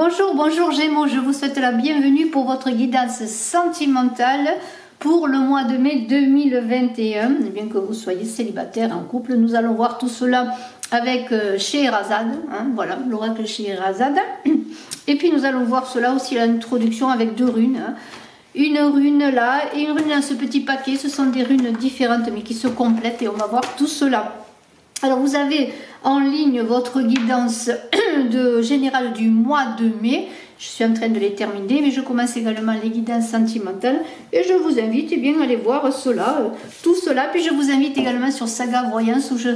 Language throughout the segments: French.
Bonjour, bonjour Gémeaux, je vous souhaite la bienvenue pour votre guidance sentimentale pour le mois de mai 2021. Et bien que vous soyez célibataire, en couple, nous allons voir tout cela avec Scheherazade, voilà, l'oracle Scheherazade. Et puis nous allons voir cela aussi à l'introduction avec deux runes. Une rune là et une rune dans ce petit paquet, ce sont des runes différentes mais qui se complètent et on va voir tout cela. Alors vous avez en ligne votre guidance générale du mois de mai. Je suis en train de les terminer, mais je commence également les guidances sentimentales. Et je vous invite bien à aller voir cela, tout cela. Puis je vous invite également sur Saga Voyance où je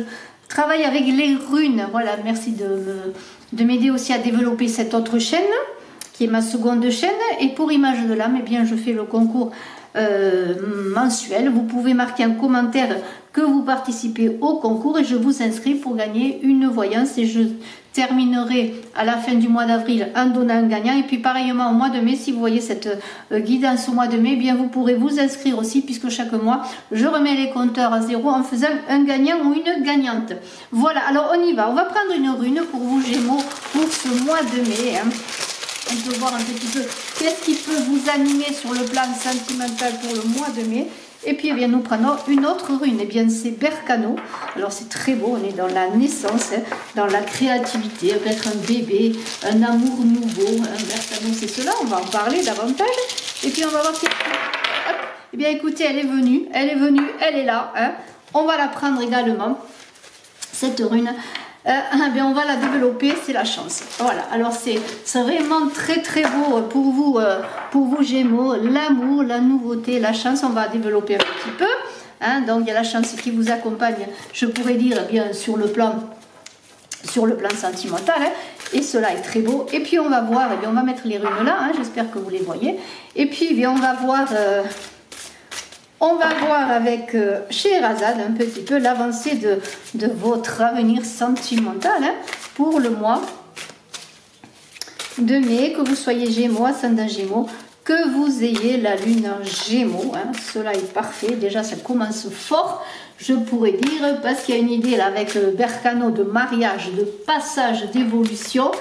travaille avec les runes. Voilà, merci de m'aider aussi à développer cette autre chaîne, qui est ma seconde chaîne. Et pour Image de l'âme, eh bien, je fais le concours mensuel. Vous pouvez marquer en commentaire que vous participez au concours et je vous inscris pour gagner une voyance et je terminerai à la fin du mois d'avril en donnant un gagnant. Et puis pareillement au mois de mai, si vous voyez cette guidance au mois de mai, eh bien vous pourrez vous inscrire aussi puisque chaque mois je remets les compteurs à zéro en faisant un gagnant ou une gagnante. Voilà, alors on y va. On va prendre une rune pour vous Gémeaux pour ce mois de mai. On peut voir un petit peu qu'est-ce qui peut vous animer sur le plan sentimental pour le mois de mai. Et puis, eh bien, nous prenons une autre rune. Eh bien, c'est Berkano. Alors, c'est très beau. On est dans la naissance, dans la créativité, peut-être un bébé, un amour nouveau. Berkano, c'est cela. On va en parler davantage. Et puis, on va voir. Eh bien, écoutez, elle est venue, elle est là. On va la prendre également, cette rune. Bien, on va la développer, c'est la chance. Voilà, alors c'est vraiment très très beau pour vous Gémeaux, l'amour, la nouveauté, la chance, on va développer un petit peu. Donc il y a la chance qui vous accompagne, je pourrais dire bien sur le plan sentimental, et cela est très beau. Et puis on va voir, eh bien, on va mettre les runes là, j'espère que vous les voyez. Et puis eh bien, on va voir avec Scheherazade un petit peu l'avancée de votre avenir sentimental pour le mois de mai, que vous soyez Gémeaux, ascendant Gémeaux, que vous ayez la lune en Gémeaux. Cela est parfait, déjà ça commence fort, je pourrais dire, parce qu'il y a une idée là avec le Berkano de mariage, de passage, d'évolution.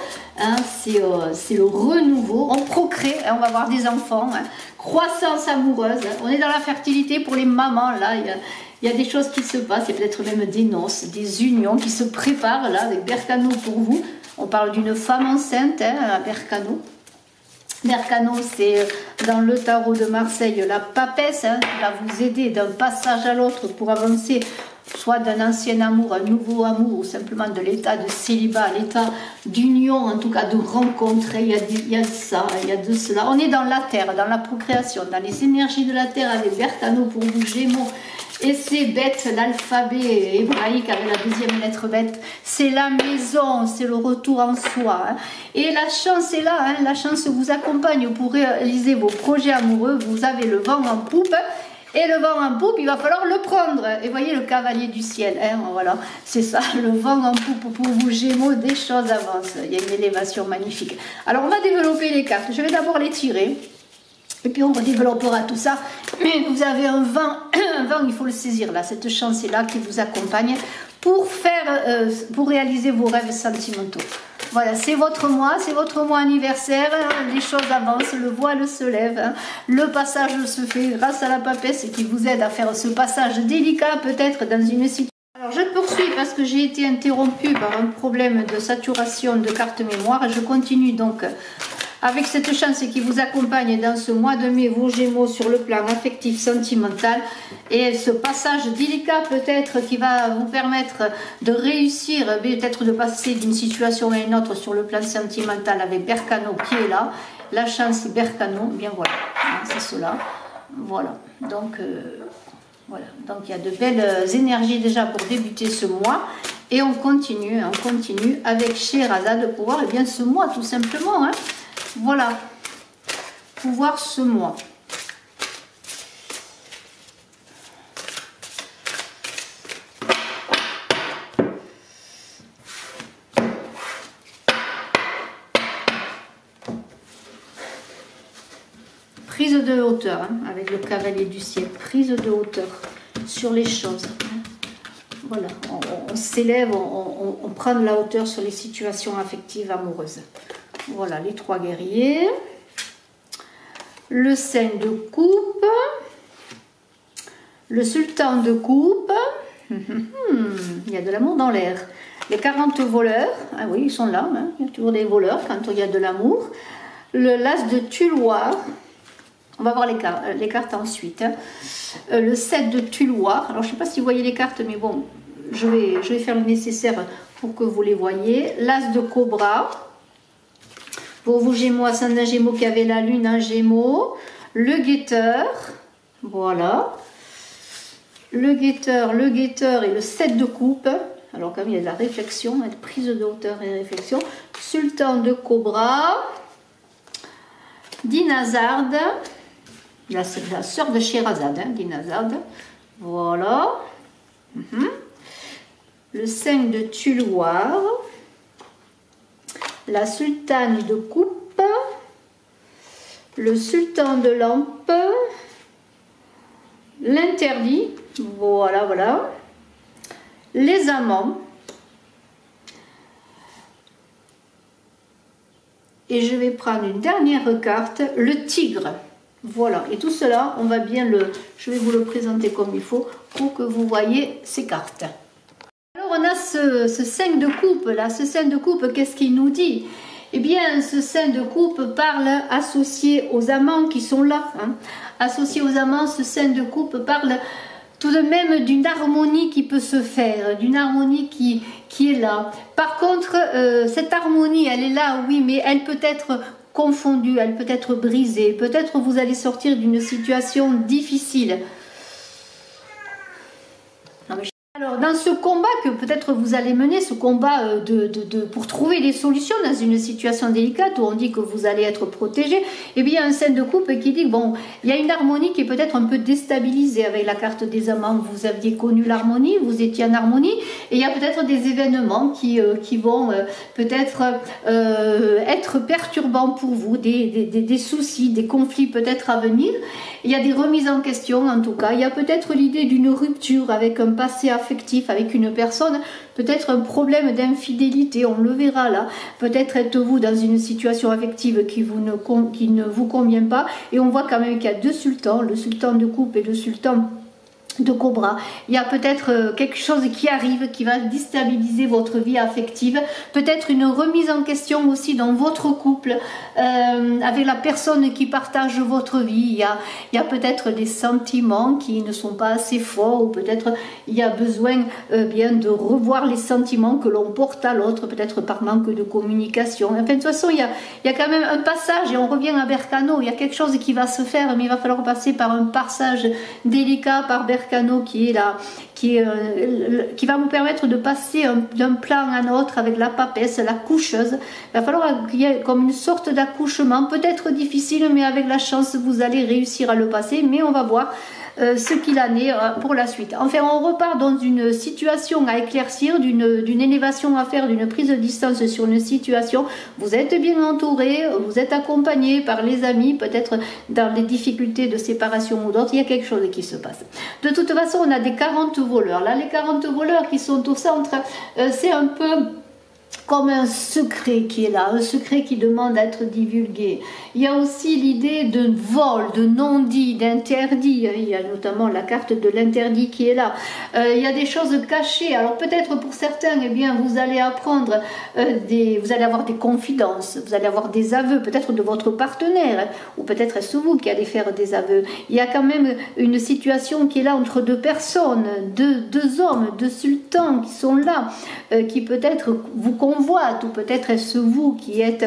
C'est le renouveau, on procrée, on va avoir des enfants, croissance amoureuse, on est dans la fertilité pour les mamans, là, il y a des choses qui se passent, et peut-être même des noces, des unions qui se préparent, là, avec Berkano pour vous. On parle d'une femme enceinte, Berkano. Berkano, c'est dans le tarot de Marseille, la papesse, qui va vous aider d'un passage à l'autre pour avancer, soit d'un ancien amour, un nouveau amour, ou simplement de l'état de célibat, l'état d'union, en tout cas de rencontre. Il y a de ça, il y a de cela. On est dans la terre, dans la procréation, dans les énergies de la terre avec Berkano pour vous Gémeaux. Et c'est bête, l'alphabet hébraïque avec la deuxième lettre bête, c'est la maison, c'est le retour en soi. Et la chance est là, la chance vous accompagne pour réaliser vos projets amoureux. Vous avez le vent en poupe. Et le vent en poupe, il va falloir le prendre. Et voyez le cavalier du ciel, voilà, c'est ça, le vent en poupe pour vous Gémeaux, des choses avancent. Il y a une élévation magnifique. Alors on va développer les cartes. Je vais d'abord les tirer. Et puis on redéveloppera tout ça. Mais vous avez un vent, il faut le saisir là. Cette chance est là qui vous accompagne pour réaliser vos rêves sentimentaux. Voilà, c'est votre mois anniversaire, les choses avancent, le voile se lève, le passage se fait grâce à la papesse qui vous aide à faire ce passage délicat peut-être dans une situation. Alors je poursuis parce que j'ai été interrompue par un problème de saturation de carte mémoire. Je continue donc avec cette chance qui vous accompagne dans ce mois de mai, vos Gémeaux, sur le plan affectif, sentimental. Et ce passage délicat peut-être qui va vous permettre de réussir, peut-être de passer d'une situation à une autre sur le plan sentimental avec Berkano qui est là. La chance est Berkano, bien voilà, c'est cela. Voilà, donc voilà. Donc il y a de belles énergies déjà pour débuter ce mois. Et on continue avec Scheherazade pour voir bien ce mois tout simplement. Voilà, pour voir ce mois. Prise de hauteur, avec le cavalier du ciel, prise de hauteur sur les choses. Voilà, on s'élève, on prend de la hauteur sur les situations affectives amoureuses. Voilà les 3 guerriers. Le 5 de coupe. Le sultan de coupe. Il y a de l'amour dans l'air. Les 40 voleurs. Ah oui, ils sont là. Hein. Il y a toujours des voleurs quand il y a de l'amour. Le l'as de Tuloir. On va voir les cartes ensuite. Hein. Le 7 de Tuloir. Alors, je ne sais pas si vous voyez les cartes, mais bon, je vais faire le nécessaire pour que vous les voyez. L'as de Cobra. Pour vous, Gémeaux, ascendant Gémeaux qui avait la lune en Gémeaux. Le guetteur. Voilà. Le guetteur et le 7 de coupe. Alors, comme il y a de la réflexion, de prise de hauteur et réflexion. Sultan de Cobra. Dinazarde. La sœur de Sherazade, hein, Dinazarde. Voilà. Le 5 de Tuloir. La sultane de coupe. Le sultan de lampe. L'interdit. Voilà, voilà. Les amants. Et je vais prendre une dernière carte, le tigre. Voilà, et tout cela, on va bien je vais vous le présenter comme il faut pour que vous voyez ces cartes. Alors on a ce 5 de coupe là, ce 5 de coupe, qu'est-ce qu'il nous dit? Eh bien, ce 5 de coupe parle associé aux amants qui sont là. Hein. Associé aux amants, ce 5 de coupe parle tout de même d'une harmonie qui peut se faire, d'une harmonie qui est là. Par contre, cette harmonie, elle est là, oui, mais elle peut être confondue, elle peut être brisée. Peut-être vous allez sortir d'une situation difficile. Alors, dans ce combat que peut-être vous allez mener, ce combat pour trouver des solutions dans une situation délicate où on dit que vous allez être protégé, eh bien, un 5 de coupe qui dit, bon, il y a une harmonie qui est peut-être un peu déstabilisée avec la carte des amants. Vous aviez connu l'harmonie, vous étiez en harmonie, et il y a peut-être des événements qui vont peut-être être perturbants pour vous, des soucis, des conflits peut-être à venir. Il y a des remises en question, en tout cas. Il y a peut-être l'idée d'une rupture avec un passé affectif, avec une personne, peut-être un problème d'infidélité, on le verra là. Peut-être êtes-vous dans une situation affective qui ne vous convient pas. Et on voit quand même qu'il y a 2 sultans, le sultan de coupe et le sultan de Cobra. Il y a peut-être quelque chose qui arrive qui va déstabiliser votre vie affective, peut-être une remise en question aussi dans votre couple avec la personne qui partage votre vie. Il y a peut-être des sentiments qui ne sont pas assez forts, ou peut-être il y a besoin bien de revoir les sentiments que l'on porte à l'autre, peut-être par manque de communication. Enfin, de toute façon, il y a quand même un passage, et on revient à Berkano, il y a quelque chose qui va se faire, mais il va falloir passer par un passage délicat par Berkano qui est là, qui va vous permettre de passer d'un plan à un autre avec la papesse, la coucheuse. Il va falloir qu'il y ait comme une sorte d'accouchement, peut-être difficile, mais avec la chance, vous allez réussir à le passer. Mais on va voir ce qu'il en est pour la suite. Enfin, on repart dans une situation à éclaircir, d'une élévation à faire, d'une prise de distance sur une situation. Vous êtes bien entouré, vous êtes accompagné par les amis, peut-être dans des difficultés de séparation ou d'autres, il y a quelque chose qui se passe. De toute façon, on a des 40 voleurs. Là, les 40 voleurs qui sont au centre, c'est un peu comme un secret qui est là, un secret qui demande à être divulgué. Il y a aussi l'idée de vol, de non-dit, d'interdit. Il y a notamment la carte de l'interdit qui est là. Il y a des choses cachées. Alors peut-être pour certains, eh bien, vous allez apprendre, vous allez avoir des confidences, vous allez avoir des aveux, peut-être de votre partenaire, ou peut-être est-ce vous qui allez faire des aveux. Il y a quand même une situation qui est là entre 2 personnes, deux hommes, 2 sultans qui sont là, qui peut-être vous convoitent, ou peut-être est-ce vous qui êtes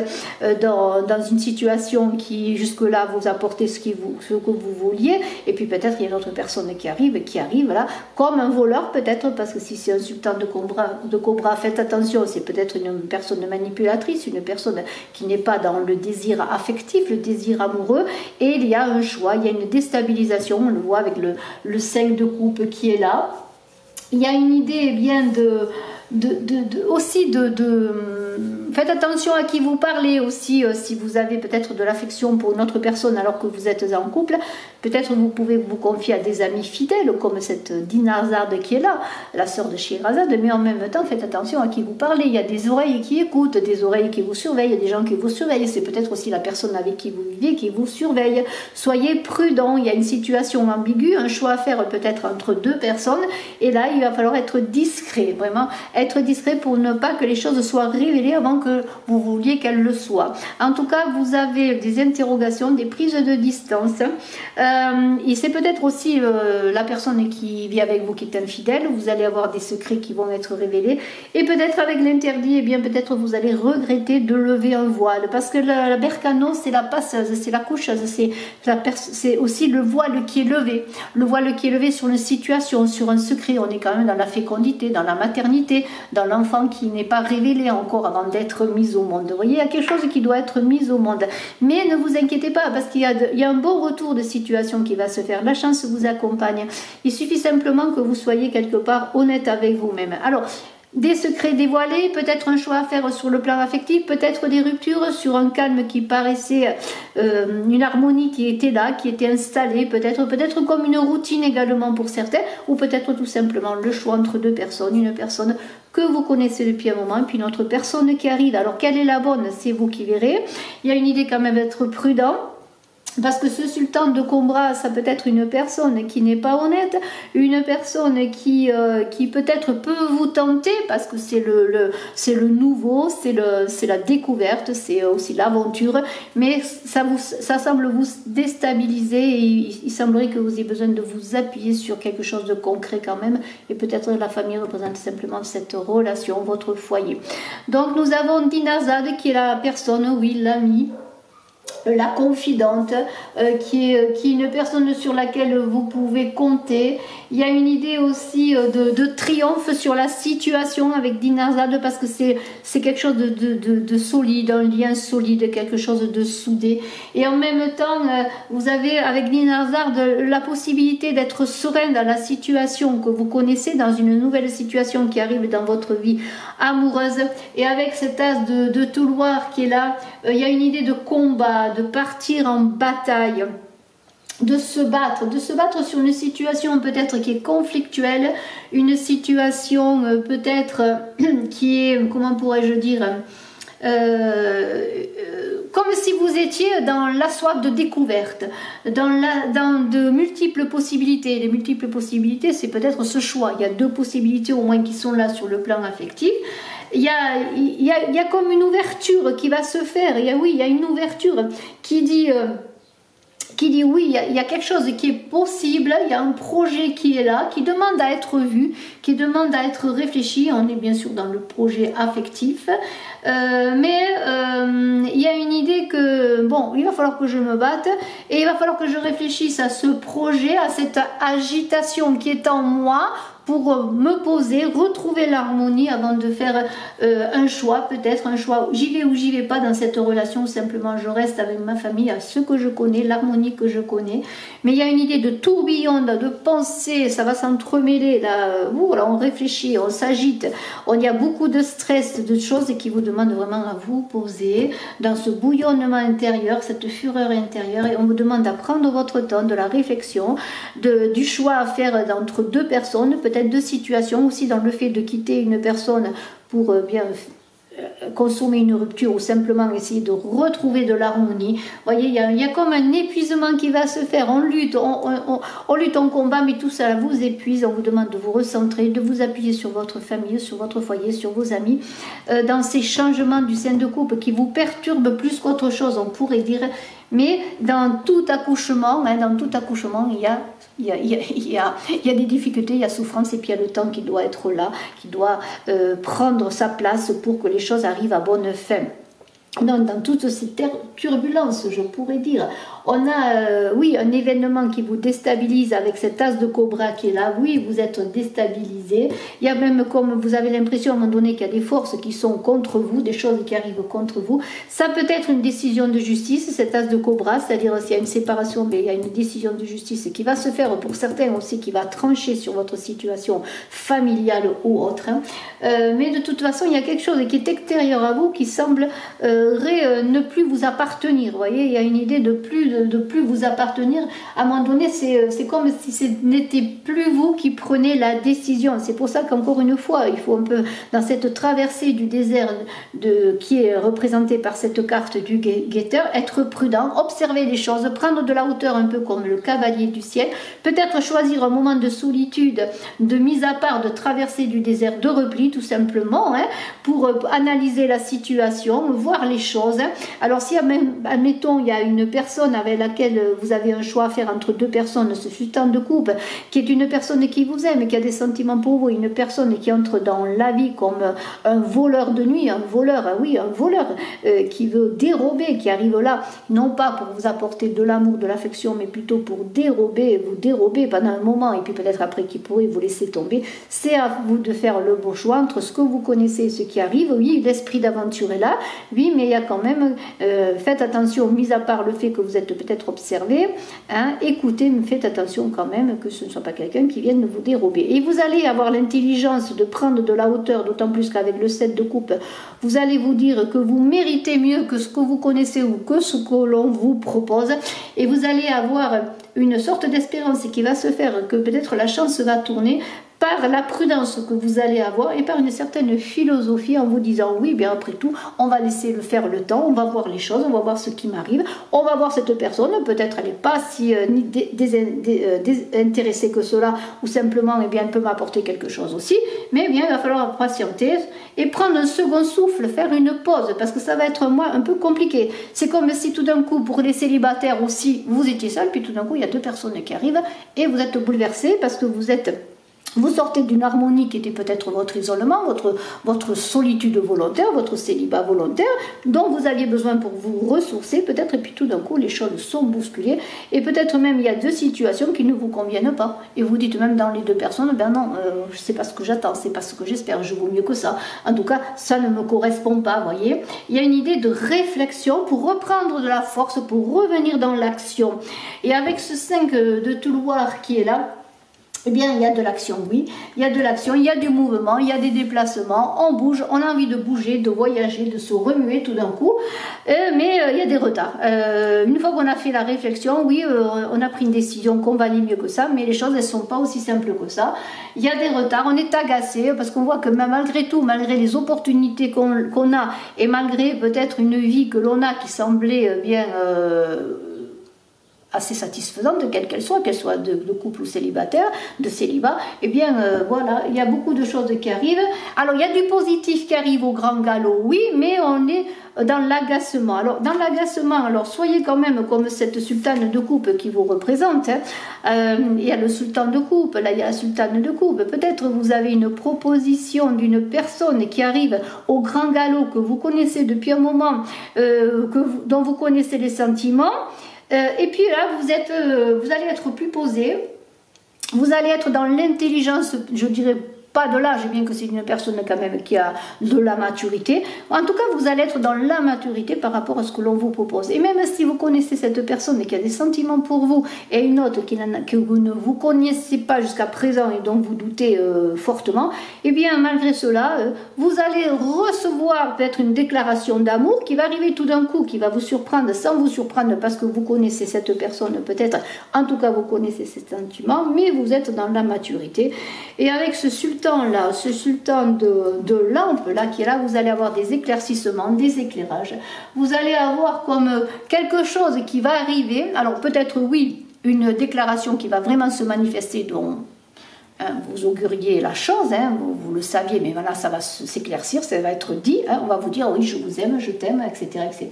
dans une situation qui jusque-là vous apportait ce que vous vouliez, et puis peut-être il y a une autre personne qui arrive là, comme un voleur peut-être, parce que si c'est un sultan de cobra, faites attention, c'est peut-être une personne manipulatrice, une personne qui n'est pas dans le désir affectif, le désir amoureux, et il y a un choix, il y a une déstabilisation, on le voit avec le 5 de coupe qui est là. Il y a une idée bien aussi Faites attention à qui vous parlez aussi, si vous avez peut-être de l'affection pour une autre personne alors que vous êtes en couple. Peut-être vous pouvez vous confier à des amis fidèles, comme cette Dinarzade qui est là, la sœur de Scheherazade, mais en même temps, faites attention à qui vous parlez. Il y a des oreilles qui écoutent, des oreilles qui vous surveillent, des gens qui vous surveillent. C'est peut-être aussi la personne avec qui vous vivez qui vous surveille. Soyez prudent, il y a une situation ambiguë, un choix à faire peut-être entre deux personnes, et là, il va falloir être discret, vraiment être discret pour ne pas que les choses soient révélées avant que vous vouliez qu'elles le soient. En tout cas, vous avez des interrogations, des prises de distance. Et c'est peut-être aussi la personne qui vit avec vous qui est infidèle. Vous allez avoir des secrets qui vont être révélés. Et peut-être avec l'interdit, eh bien peut-être vous allez regretter de lever un voile. Parce que la berkano, c'est la passeuse, c'est la coucheuse, c'est aussi le voile qui est levé. Le voile qui est levé sur une situation, sur un secret. On est quand même dans la fécondité, dans la maternité, dans l'enfant qui n'est pas révélé encore avant d'être mis au monde. Vous voyez, il y a quelque chose qui doit être mis au monde. Mais ne vous inquiétez pas, parce qu'il y a un bon retour de situation qui va se faire. La chance vous accompagne. Il suffit simplement que vous soyez quelque part honnête avec vous-même. Alors, des secrets dévoilés, peut-être un choix à faire sur le plan affectif, peut-être des ruptures sur un calme qui paraissait une harmonie qui était là, qui était installée, peut-être comme une routine également pour certains, ou peut-être tout simplement le choix entre deux personnes, une personne que vous connaissez depuis un moment, et puis une autre personne qui arrive. Alors, quelle est la bonne? C'est vous qui verrez. Il y a une idée quand même d'être prudent. Parce que ce sultan de Combra, ça peut être une personne qui n'est pas honnête, une personne qui peut-être peut vous tenter, parce que c'est le nouveau, c'est la découverte, c'est aussi l'aventure, mais ça semble vous déstabiliser et il semblerait que vous ayez besoin de vous appuyer sur quelque chose de concret quand même, et peut-être la famille représente simplement cette relation, votre foyer. Donc nous avons Dinarzade qui est la personne, oui, l'ami, la confidente, qui est une personne sur laquelle vous pouvez compter. Il y a une idée aussi de triomphe sur la situation avec Dinarzade, parce que c'est quelque chose de solide, un lien solide, quelque chose de soudé. Et en même temps, vous avez avec Dinarzade la possibilité d'être serein dans la situation que vous connaissez, dans une nouvelle situation qui arrive dans votre vie amoureuse. Et avec cet as de Touloir qui est là, il y a une idée de combat, de partir en bataille, de se battre sur une situation peut-être qui est conflictuelle, une situation peut-être qui est, comment pourrais-je dire, comme si vous étiez dans la soif de découverte, dans de multiples possibilités. Les multiples possibilités, c'est peut-être ce choix. Il y a deux possibilités au moins qui sont là sur le plan affectif. Il y a comme une ouverture qui va se faire. Il y a une ouverture qui dit oui, il y a quelque chose qui est possible, il y a un projet qui est là, qui demande à être vu, qui demande à être réfléchi. On est bien sûr dans le projet affectif, mais il y a une idée que, bon, il va falloir que je me batte et il va falloir que je réfléchisse à ce projet, à cette agitation qui est en moi, pour me poser, retrouver l'harmonie avant de faire un choix, peut-être un choix, j'y vais ou j'y vais pas dans cette relation, ou simplement je reste avec ma famille, à ce que je connais, l'harmonie que je connais. Mais il y a une idée de tourbillon, de pensée, ça va s'entremêler, là, voilà, on réfléchit, on s'agite, il y a beaucoup de stress, de choses qui vous demandent vraiment à vous poser dans ce bouillonnement intérieur, cette fureur intérieure, et on vous demande à prendre votre temps, de la réflexion, du choix à faire entre deux personnes, peut-être deux situations, aussi dans le fait de quitter une personne pour bien consommer une rupture ou simplement essayer de retrouver de l'harmonie. Vous voyez, il y a comme un épuisement qui va se faire. On lutte, on lutte, on combat, mais tout ça vous épuise. On vous demande de vous recentrer, de vous appuyer sur votre famille, sur votre foyer, sur vos amis, dans ces changements du sein de couple qui vous perturbent plus qu'autre chose, on pourrait dire. Mais dans tout accouchement, il y a des difficultés, il y a souffrance, et puis il y a le temps qui doit être là, qui doit prendre sa place pour que les choses arrivent à bonne fin. Donc, dans toutes ces turbulences, je pourrais dire, On a, oui, un événement qui vous déstabilise avec cet as de cobra qui est là. Oui, vous êtes déstabilisé. Il y a même comme vous avez l'impression à un moment donné qu'il y a des forces qui sont contre vous, des choses qui arrivent contre vous. Ça peut être une décision de justice, cet as de cobra, c'est-à-dire s'il y a une séparation, mais il y a une décision de justice qui va se faire pour certains aussi, qui va trancher sur votre situation familiale ou autre. Hein. Mais de toute façon, il y a quelque chose qui est extérieur à vous qui semble ne plus vous appartenir. Vous voyez, il y a une idée de plus vous appartenir. À un moment donné, c'est comme si ce n'était plus vous qui prenez la décision. C'est pour ça qu'encore une fois, il faut un peu, dans cette traversée du désert qui est représentée par cette carte du guetteur, être prudent, observer les choses, prendre de la hauteur un peu comme le cavalier du ciel, peut-être choisir un moment de solitude, de mise à part, de traversée du désert, de repli tout simplement, hein, pour analyser la situation, voir les choses. Hein. Alors si, admettons, il y a une personne avec laquelle vous avez un choix à faire entre deux personnes, ce sultan de coupe, qui est une personne qui vous aime, qui a des sentiments pour vous, une personne qui entre dans la vie comme un voleur de nuit, un voleur, oui, un voleur qui veut dérober, qui arrive là, non pas pour vous apporter de l'amour, de l'affection, mais plutôt pour vous dérober pendant un moment, et puis peut-être après qui pourrait vous laisser tomber. C'est à vous de faire le bon choix entre ce que vous connaissez et ce qui arrive. Oui, l'esprit d'aventure est là, oui, mais il y a quand même, faites attention, mis à part le fait que vous êtes peut-être observé, hein, écoutez, mais faites attention quand même que ce ne soit pas quelqu'un qui vienne vous dérober. Et vous allez avoir l'intelligence de prendre de la hauteur, d'autant plus qu'avec le 7 de coupe, vous allez vous dire que vous méritez mieux que ce que vous connaissez ou que ce que l'on vous propose, et vous allez avoir une sorte d'espérance qui va se faire, que peut-être la chance va tourner par la prudence que vous allez avoir et par une certaine philosophie en vous disant oui, bien après tout, on va laisser faire le temps, on va voir les choses, on va voir ce qui m'arrive, on va voir cette personne, peut-être elle n'est pas si désintéressée que cela, ou simplement eh bien, elle peut m'apporter quelque chose aussi, mais eh bien, il va falloir patienter et prendre un second souffle, faire une pause, parce que ça va être un peu compliqué. C'est comme si tout d'un coup, pour les célibataires aussi, vous étiez seul, puis tout d'un coup, il y a deux personnes qui arrivent et vous êtes bouleversé parce que vous sortez d'une harmonie qui était peut-être votre isolement, votre solitude volontaire, votre célibat volontaire, dont vous aviez besoin pour vous ressourcer peut-être, et puis tout d'un coup les choses sont bousculées, et peut-être même il y a deux situations qui ne vous conviennent pas, et vous dites même dans les deux personnes, ben non, c'est pas ce que j'attends, c'est pas ce que j'espère, je vaux mieux que ça, en tout cas ça ne me correspond pas, voyez. Il y a une idée de réflexion pour reprendre de la force, pour revenir dans l'action, et avec ce 5 de Touloir qui est là, eh bien, il y a de l'action, oui. Il y a de l'action, il y a du mouvement, il y a des déplacements, on bouge, on a envie de bouger, de voyager, de se remuer tout d'un coup. Mais il y a des retards. Une fois qu'on a fait la réflexion, oui, on a pris une décision qu'on valait mieux que ça, mais les choses, elles ne sont pas aussi simples que ça. Il y a des retards, on est agacé, parce qu'on voit que malgré tout, malgré les opportunités qu'on a, et malgré peut-être une vie que l'on a qui semblait bien... assez satisfaisante, quelle qu'elle soit de couple ou célibataire, de célibat, eh bien voilà, il y a beaucoup de choses qui arrivent. Alors il y a du positif qui arrive au grand galop, oui, mais on est dans l'agacement. Alors dans l'agacement, alors soyez quand même comme cette sultane de coupe qui vous représente, hein. Il y a le sultan de coupe, là il y a la sultane de coupe, peut-être vous avez une proposition d'une personne qui arrive au grand galop, que vous connaissez depuis un moment, dont vous connaissez les sentiments. Et puis là, vous allez être plus posé, vous allez être dans l'intelligence, je dirais pas de l'âge, bien que c'est une personne quand même qui a de la maturité. En tout cas, vous allez être dans la maturité par rapport à ce que l'on vous propose. Et même si vous connaissez cette personne qui a des sentiments pour vous et une autre que vous ne vous connaissez pas jusqu'à présent et dont vous doutez fortement, eh bien malgré cela, vous allez recevoir peut-être une déclaration d'amour qui va arriver tout d'un coup, qui va vous surprendre sans vous surprendre parce que vous connaissez cette personne peut-être, en tout cas vous connaissez ses sentiments, mais vous êtes dans la maturité. Et avec ce sultan là, ce sultan de lampe là qui est là, vous allez avoir des éclaircissements, des éclairages, vous allez avoir comme quelque chose qui va arriver, alors peut-être oui, une déclaration qui va vraiment se manifester dont vous auguriez la chose, hein, vous le saviez, mais voilà, ça va s'éclaircir, ça va être dit, hein, on va vous dire oui, je vous aime, je t'aime, etc., etc.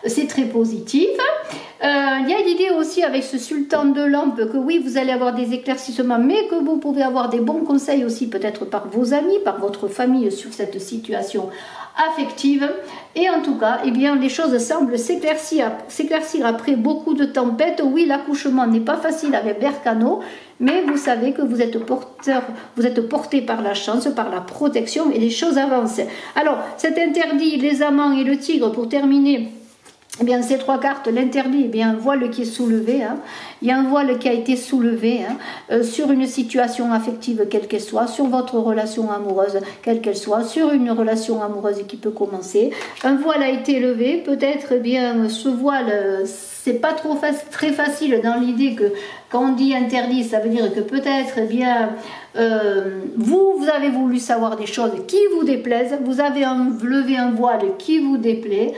C'est très positif. Il y a l'idée aussi avec ce sultan de lampe que oui, vous allez avoir des éclaircissements, mais que vous pouvez avoir des bons conseils aussi, peut-être par vos amis, par votre famille sur cette situation affective. Et en tout cas, eh bien, les choses semblent s'éclaircir après beaucoup de tempêtes. Oui, l'accouchement n'est pas facile avec Berkano, mais vous savez que vous êtes porté par la chance, par la protection, et les choses avancent. Alors, cet interdit, les amants et le tigre, pour terminer, eh bien, ces trois cartes, l'interdit, eh bien, un voile qui est soulevé, hein. Il y a un voile qui a été soulevé, hein, sur une situation affective quelle qu'elle soit, sur votre relation amoureuse quelle qu'elle soit, sur une relation amoureuse qui peut commencer. Un voile a été levé, peut-être, eh bien, ce voile, c'est pas très facile dans l'idée que quand on dit interdit, ça veut dire que peut-être, eh bien, vous avez voulu savoir des choses qui vous déplaisent, vous avez levé un voile qui vous déplaît.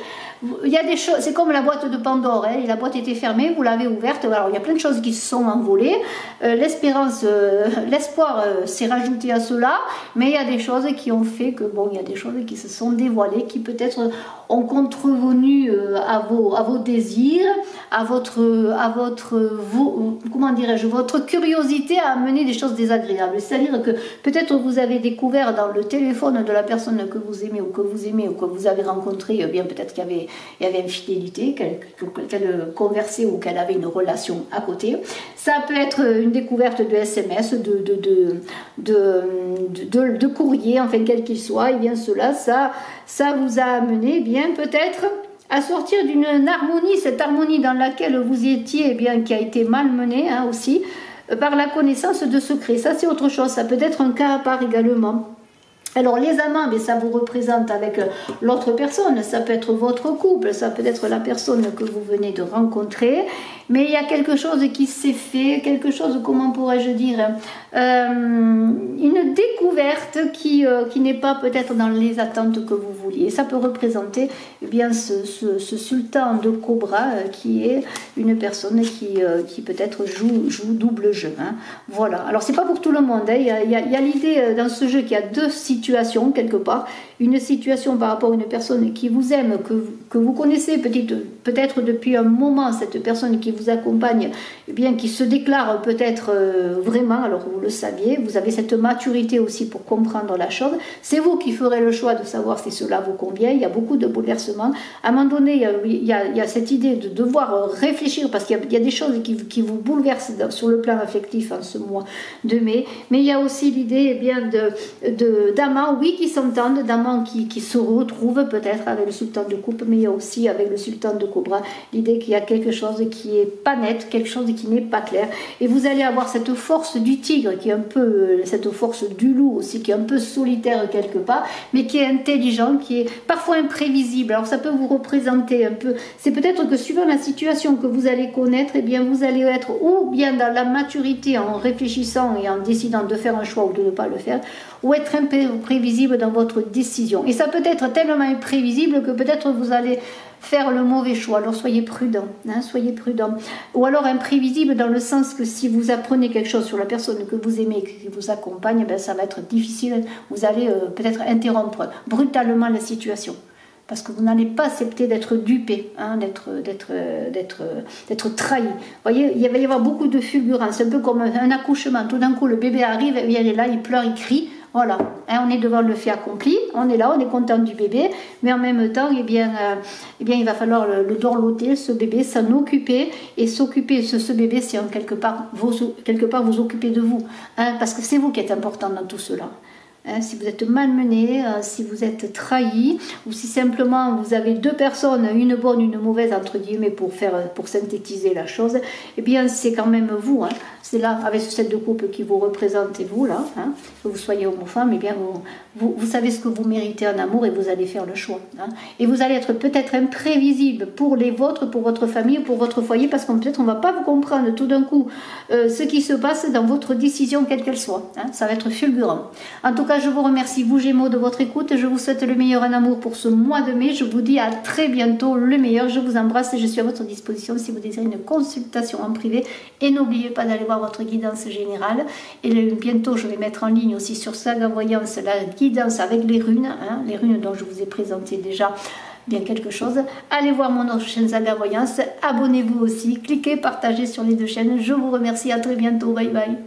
Il y a des choses, c'est comme la boîte de Pandore, hein, la boîte était fermée, vous l'avez ouverte, alors il y a plein de choses qui se sont envolées, l'espoir s'est rajouté à cela, mais il y a des choses qui ont fait que, bon, il y a des choses qui se sont dévoilées, qui peut-être ont contrevenu à vos désirs, à votre comment dirais-je, votre curiosité à amener des choses désagréables. C'est-à-dire que peut-être vous avez découvert dans le téléphone de la personne que vous aimez ou que vous avez rencontré, eh bien peut-être qu'il y avait infidélité, qu'elle conversait ou qu'elle avait une relation à côté. Ça peut être une découverte de SMS, de courrier, enfin quel qu'il soit, et bien cela, ça vous a amené, eh bien peut-être à sortir d'une harmonie, cette harmonie dans laquelle vous étiez, eh bien qui a été malmenée, hein, aussi, par la connaissance de secrets. Ça c'est autre chose, ça peut être un cas à part également. Alors les amants, mais ça vous représente avec l'autre personne, ça peut être votre couple, ça peut être la personne que vous venez de rencontrer, mais il y a quelque chose qui s'est fait, quelque chose, comment pourrais-je dire, une découverte qui n'est pas peut-être dans les attentes que vous vouliez. Ça peut représenter, eh bien, ce sultan de Cobra qui est une personne qui peut-être joue double jeu, hein. Voilà, alors c'est pas pour tout le monde, hein. Il y a l'idée dans ce jeu qu'il y a deux situations quelque part, une situation par rapport à une personne qui vous aime, que vous connaissez peut-être depuis un moment, cette personne qui vous accompagne, eh bien qui se déclare peut-être vraiment, alors vous le saviez, vous avez cette maturité aussi pour comprendre la chose, c'est vous qui ferez le choix de savoir si cela vous convient. Il y a beaucoup de bouleversements, à un moment donné il y a cette idée de devoir réfléchir, parce qu'il y a des choses qui vous bouleversent sur le plan affectif en ce mois de mai, mais il y a aussi l'idée, eh bien, d'amants, oui, qui s'entendent, d'amants qui se retrouvent peut-être avec le sultan de coupe, mais il y a aussi avec le sultan de Cobra l'idée qu'il y a quelque chose qui est pas net, quelque chose qui n'est pas clair, et vous allez avoir cette force du tigre qui est un peu, cette force du loup aussi, qui est un peu solitaire quelque part, mais qui est intelligent, qui est parfois imprévisible. Alors ça peut vous représenter un peu, c'est peut-être que suivant la situation que vous allez connaître, eh bien vous allez être ou bien dans la maturité en réfléchissant et en décidant de faire un choix ou de ne pas le faire, ou être imprévisible dans votre décision. Et ça peut être tellement imprévisible que peut-être vous allez faire le mauvais choix. Alors soyez prudent, hein, soyez prudent. Ou alors imprévisible dans le sens que si vous apprenez quelque chose sur la personne que vous aimez, qui vous accompagne, ben ça va être difficile. Vous allez peut-être interrompre brutalement la situation, parce que vous n'allez pas accepter d'être dupé, hein, d'être trahi. Vous voyez, il va y avoir beaucoup de fulgurance, c'est un peu comme un accouchement. Tout d'un coup, le bébé arrive, et il est là, il pleure, il crie. Voilà, hein, on est devant le fait accompli, on est là, on est content du bébé, mais en même temps, eh bien, il va falloir le dorloter, ce bébé, s'en occuper, et s'occuper de ce bébé, c'est quelque part vous occuper de vous, hein, parce que c'est vous qui êtes important dans tout cela. Hein, si vous êtes malmené, si vous êtes trahi, ou si simplement vous avez deux personnes, une bonne, une mauvaise, entre guillemets, pour synthétiser la chose, eh bien c'est quand même vous, hein. C'est là, avec ce set de couple qui vous représente, et vous là, hein, que vous soyez homme ou femme, eh bien vous savez ce que vous méritez en amour, et vous allez faire le choix, hein. Et vous allez être peut-être imprévisible pour les vôtres, pour votre famille, pour votre foyer, parce qu'on peut-être on va pas vous comprendre tout d'un coup ce qui se passe dans votre décision, quelle qu'elle soit, hein. Ça va être fulgurant. En tout cas, je vous remercie, vous Gémeaux, de votre écoute. Je vous souhaite le meilleur en amour pour ce mois de mai. Je vous dis à très bientôt, le meilleur. Je vous embrasse et je suis à votre disposition si vous désirez une consultation en privé. Et n'oubliez pas d'aller voir votre guidance générale. Et bientôt, je vais mettre en ligne aussi sur Saga Voyance la guidance avec les runes, hein, les runes dont je vous ai présenté déjà bien quelque chose. Allez voir mon autre chaîne Saga Voyance, abonnez-vous aussi, cliquez, partagez sur les deux chaînes. Je vous remercie, à très bientôt, bye bye.